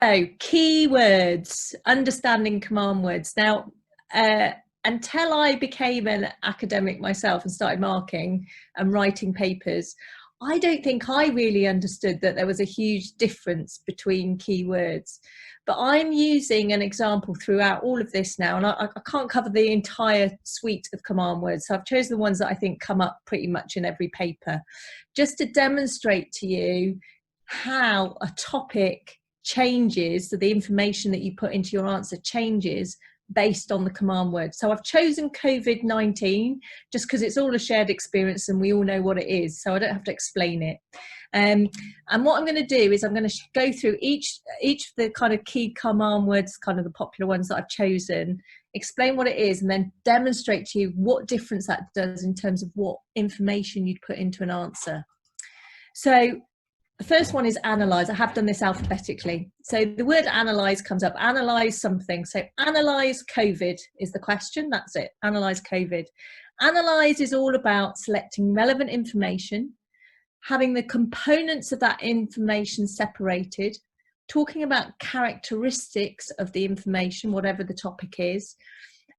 keywords, understanding command words. Now, until I became an academic myself and started marking and writing papers, I don't think I really understood that there was a huge difference between keywords. But I'm using an example throughout all of this now, and I can't cover the entire suite of command words. So I've chosen the ones that I think come up pretty much in every paper, just to demonstrate to you how a topic changes, so the information that you put into your answer changes based on the command word. So I've chosen COVID-19 just because it's all a shared experience and we all know what it is, so I don't have to explain it. And what I'm going to do is I'm going to go through each of the kind of key command words, kind of the popular ones that I've chosen, explain what it is, and then demonstrate to you what difference that does in terms of what information you'd put into an answer. So the first one is analyse. I have done this alphabetically. So the word analyse comes up. Analyse something. So analyse COVID is the question. That's it. Analyse COVID. Analyse is all about selecting relevant information, having the components of that information separated, talking about characteristics of the information, whatever the topic is,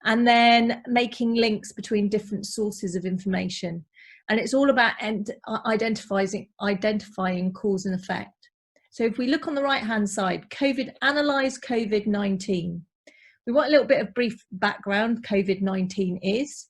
and then making links between different sources of information. And it's all about identifying cause and effect. So if we look on the right hand side, analyse COVID-19. We want a little bit of brief background. COVID-19 is,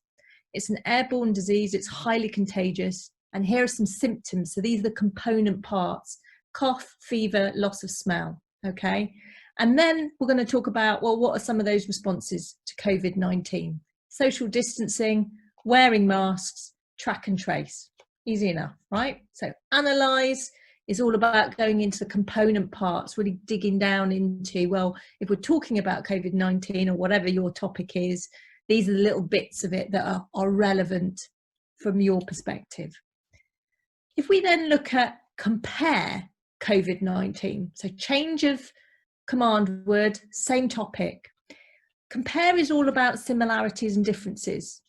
it's an airborne disease, it's highly contagious, and here are some symptoms. So these are the component parts: cough, fever, loss of smell. Okay, and then we're going to talk about, well, what are some of those responses to COVID-19? Social distancing, wearing masks, track and trace. Easy enough, right? So analyse is all about going into the component parts, really digging down into, well, if we're talking about COVID-19 or whatever your topic is, these are the little bits of it that are relevant from your perspective. If we then look at compare COVID-19, so change of command word, same topic. Compare is all about similarities and differences.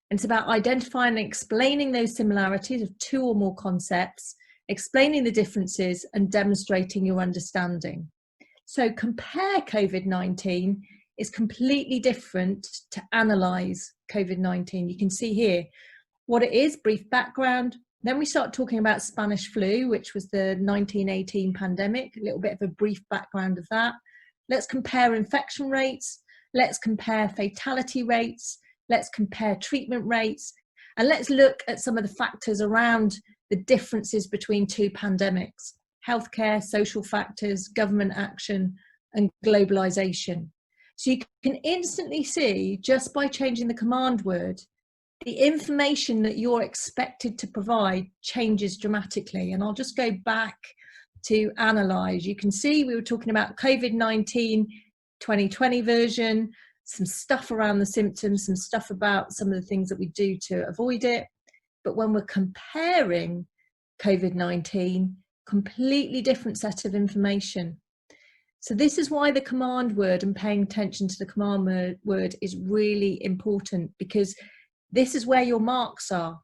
And it's about identifying and explaining those similarities of two or more concepts, explaining the differences and demonstrating your understanding. So compare COVID-19 is completely different to analyse COVID-19. You can see here what it is, brief background. Then we start talking about Spanish flu, which was the 1918 pandemic, a little bit of a brief background of that. Let's compare infection rates. Let's compare fatality rates. Let's compare treatment rates, and let's look at some of the factors around the differences between two pandemics: healthcare, social factors, government action, and globalization. So you can instantly see, just by changing the command word, the information that you're expected to provide changes dramatically. And I'll just go back to analyse. You can see we were talking about COVID-19 2020 version, some stuff around the symptoms, some stuff about some of the things that we do to avoid it. But when we're comparing COVID-19, completely different set of information. So this is why the command word and paying attention to the command word is really important, because this is where your marks are.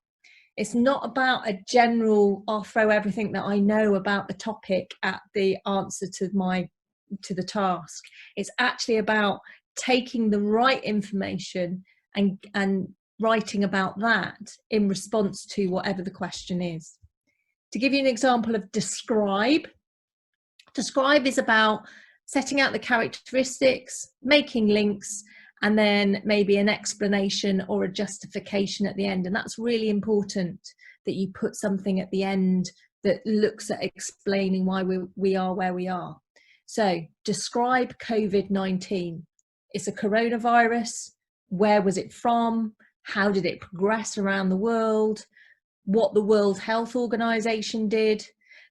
It's not about a general, I'll throw everything that I know about the topic at the answer to the task. It's actually about taking the right information and writing about that in response to whatever the question is. To give you an example of describe is about setting out the characteristics, making links, and then maybe an explanation or a justification at the end. And that's really important, that you put something at the end that looks at explaining why we are where we are. So describe COVID-19. It's a coronavirus. Where was it from? How did it progress around the world? What the World Health Organization did?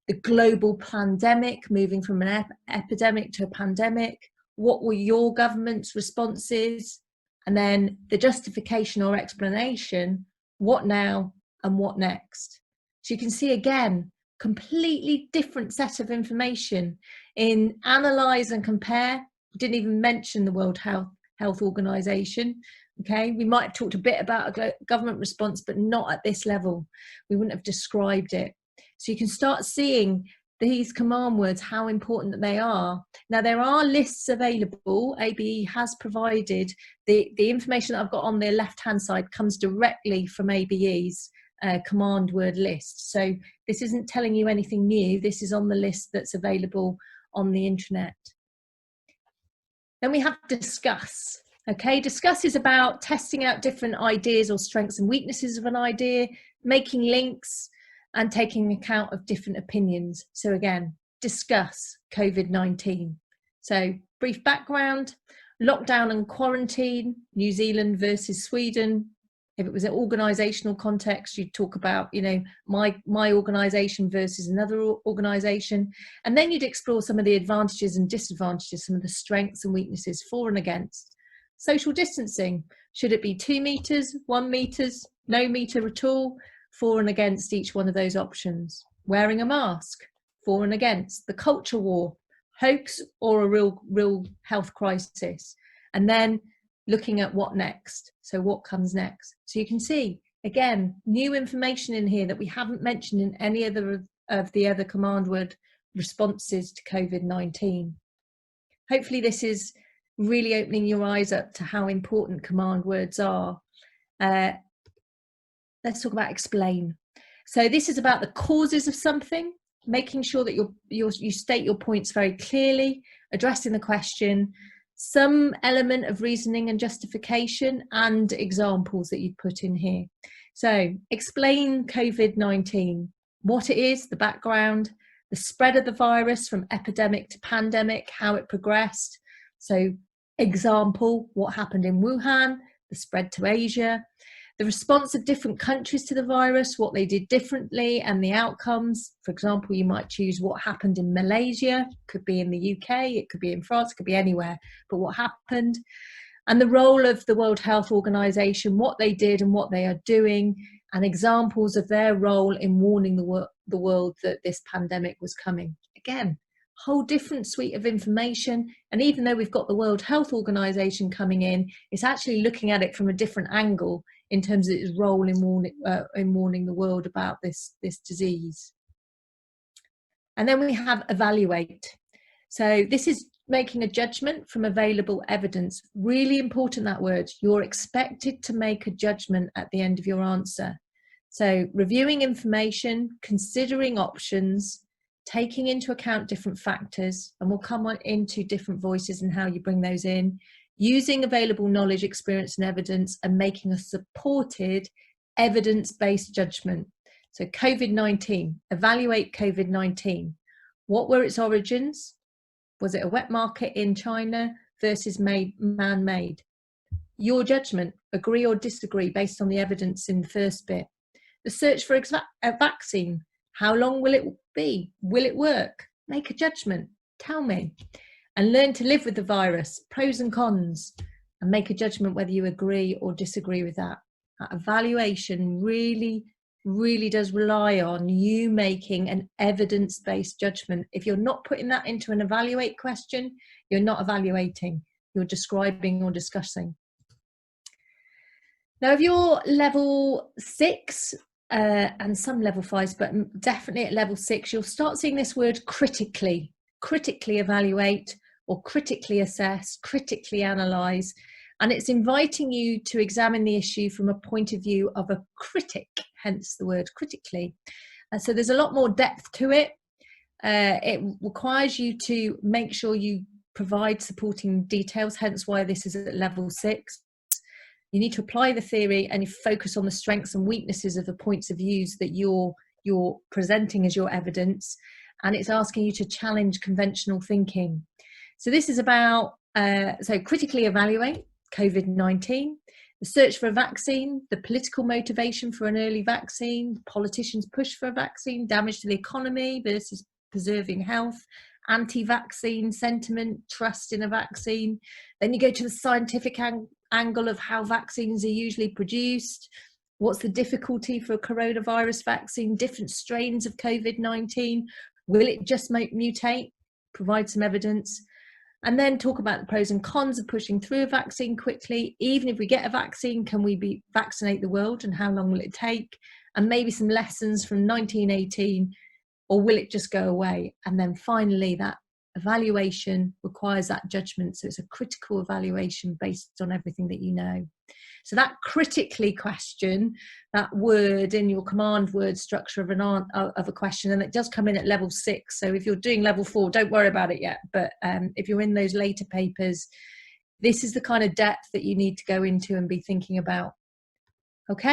The global pandemic, moving from an epidemic to a pandemic. What were your government's responses? And then the justification or explanation, what now and what next? So you can see again, completely different set of information. In analyse and compare, we didn't even mention the World Health Organization. Okay, we might have talked a bit about a government response, but not at this level. We wouldn't have described it. So you can start seeing these command words, how important that they are. Now, there are lists available. OBE has provided the information that I've got on the left-hand side comes directly from OBE's command word list. So this isn't telling you anything new. This is on the list that's available on the intranet. Then we have discuss. Okay, discuss is about testing out different ideas or strengths and weaknesses of an idea, making links, and taking account of different opinions. So again, discuss COVID-19. So brief background, lockdown and quarantine, New Zealand versus Sweden. If it was an organisational context, you'd talk about, you know, my organisation versus another organisation. And then you'd explore some of the advantages and disadvantages, some of the strengths and weaknesses for and against. Social distancing, should it be 2 metres, 1 metre, no metre at all? For and against each one of those options. Wearing a mask, for and against. The culture war, hoax or a real health crisis. And then looking at what next. So what comes next? So you can see, again, new information in here that we haven't mentioned in any other of the other command word responses to COVID-19. Hopefully this is really opening your eyes up to how important command words are. Let's talk about explain. So this is about the causes of something, making sure that you state your points very clearly, addressing the question, some element of reasoning and justification, and examples that you put in here. So explain COVID-19, what it is, the background, the spread of the virus from epidemic to pandemic, how it progressed. So example, what happened in Wuhan, the spread to Asia, the response of different countries to the virus, what they did differently and the outcomes. For example, you might choose what happened in Malaysia, could be in the UK, it could be in France, it could be anywhere, but what happened. And the role of the World Health Organization, what they did and what they are doing, and examples of their role in warning the world that this pandemic was coming. Again, whole different suite of information. And even though we've got the World Health Organization coming in, it's actually looking at it from a different angle in terms of its role in warning the world about this disease. And then we have evaluate. So this is making a judgment from available evidence. Really important, that word. You're expected to make a judgment at the end of your answer. So reviewing information, considering options, taking into account different factors, and we'll come on into different voices and how you bring those in, using available knowledge, experience and evidence, and making a supported evidence-based judgment. So COVID-19, evaluate COVID-19. What were its origins? Was it a wet market in China versus man-made? Your judgment, agree or disagree based on the evidence in the first bit. The search for a vaccine, how long will it be? Will it work? Make a judgment, tell me. And learn to live with the virus, pros and cons, and make a judgment whether you agree or disagree with that. That evaluation really does rely on you making an evidence-based judgment. If you're not putting that into an evaluate question, you're not evaluating, you're describing or discussing. Now, if you're level 6, and some level 5s, but definitely at level 6, you'll start seeing this word critically evaluate, or critically assess, critically analyse, and it's inviting you to examine the issue from a point of view of a critic, hence the word critically. So there's a lot more depth to it. It requires you to make sure you provide supporting details, hence why this is at level 6. You need to apply the theory and focus on the strengths and weaknesses of the points of views that you're presenting as your evidence, and it's asking you to challenge conventional thinking. So this is about, so critically evaluate COVID-19, the search for a vaccine, the political motivation for an early vaccine, politicians' push for a vaccine, damage to the economy versus preserving health, anti-vaccine sentiment, trust in a vaccine. Then you go to the scientific angle of how vaccines are usually produced. What's the difficulty for a coronavirus vaccine? Different strains of COVID-19. Will it just mutate? Provide some evidence. And then talk about the pros and cons of pushing through a vaccine quickly. Even if we get a vaccine, can we vaccinate the world, and how long will it take? And maybe some lessons from 1918 or will it just go away? And then finally, that evaluation requires that judgment. So it's a critical evaluation based on everything that you know. So that critically question, that word in your command word structure of a question, and it does come in at level 6. So if you're doing level 4, don't worry about it yet. But if you're in those later papers, this is the kind of depth that you need to go into and be thinking about